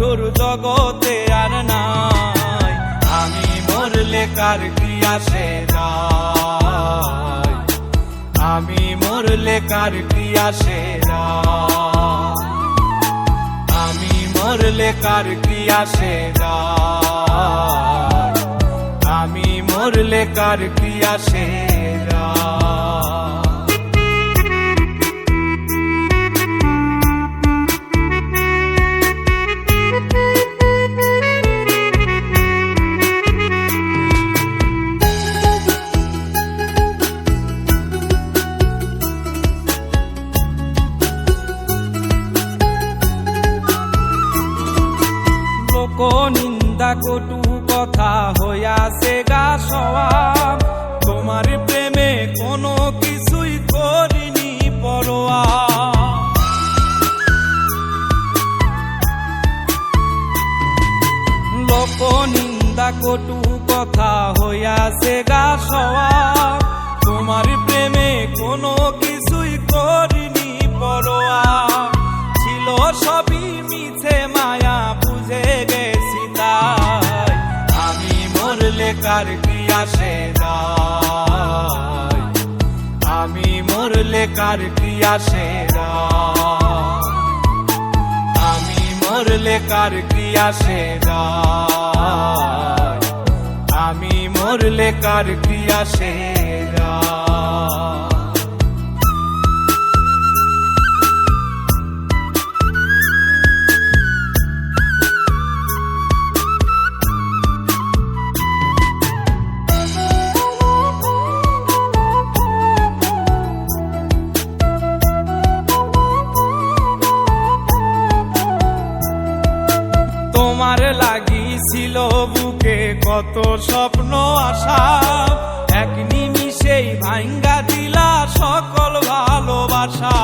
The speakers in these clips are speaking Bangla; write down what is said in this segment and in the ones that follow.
নিঠুর জগতে আর নাই। আমি মরলে কার কি আসে যায়, আমি মরলে কার কি আসে যায়, আমি মরলে কার কি আসে যায়, আমি মরলে কার কি আসে যায়। নিন্দা কটু কথা হইয়াছে গা সওয়াব, তোমার প্রেমে কোনো কিছুই করিনি পরোয়া। লোক নিন্দা কটু কথা হইয়াছে গা সওয়াব, তোমার প্রেমে কোনো কিছুই করিনি পরোয়া। ছিল সবই মিছে মায়া বুঝে গেছি তাই, আমি মরলে কার কি আসে যায়, আমি মরলে কার কি আসে যায়, আমি মরলে কার কি আসে যায়, আমি মরলে কার কি আসে যায়। তোমার লাগিছিল বুকে কত স্বপ্ন আশা, এক নিমিষেই ভাঙ্গা দিলা সকল ভালোবাসা।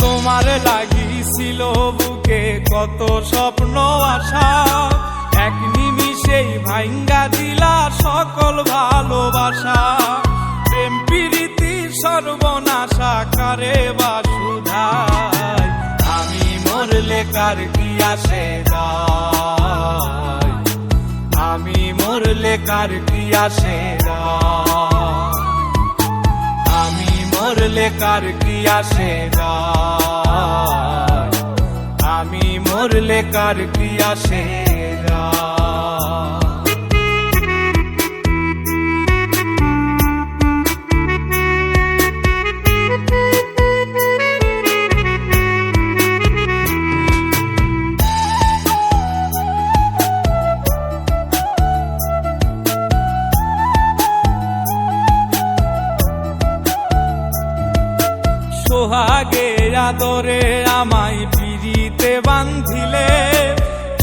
তোমার লাগিছিল বুকে কত স্বপ্ন আশা, এক নিমিষেই ভাঙ্গা দিলা সকল ভালোবাসা। প্রেম প্রীতি সর্বনাশা কারে বা সুধায়, আমি মরলে কার কি আসে যায়, আমি মরলে কার কি আসে যায়, আমি মরলে কার কি আসে যায়, আমি মরলে কার কি আসে যায়। সোহাগে আদরে আমায় পিরিতে বান্ধিলে,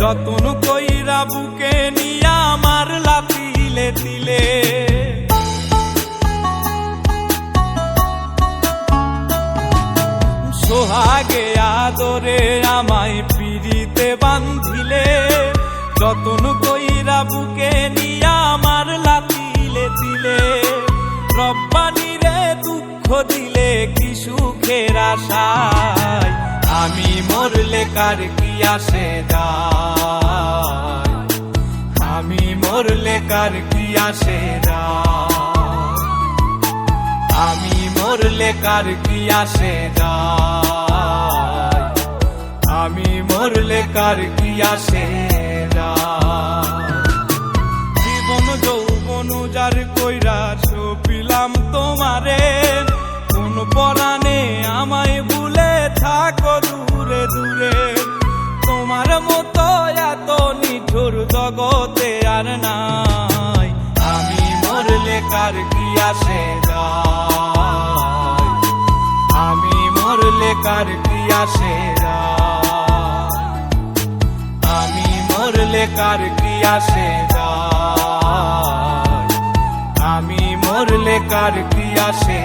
যতন কইরা বুকে নিয়া আমার লাতিলে দিলে। সোহাগে আদরে আমায় পিরিতে বান্ধিলে, যতন কইরা বুকে নিয়া আমার লাতিলে দিলে। রব্বানি রে দুঃখ দিলে কি সুখের আশায়, আমি মরলে কার কি আসে যায়, আমি মরলে কার কি আসে যায়, আমি মরলে কার কি আসে যায়, আমি মরলে কার কি আসে যায়। জীবন যৌবন উজার কইরা সপিলাম তোমারে, কোন পরাণে আমায় ভুলে থাকো দূরে দূরে। তোমার মতো এত নিঠুর জগতে আর নাই, আমি মরলে কার কি আসে যায়, আমি মরলে কার কি আসে যায়, আমি মরলে কার কি আসে যায়, আমি মরলে কার কি আসে।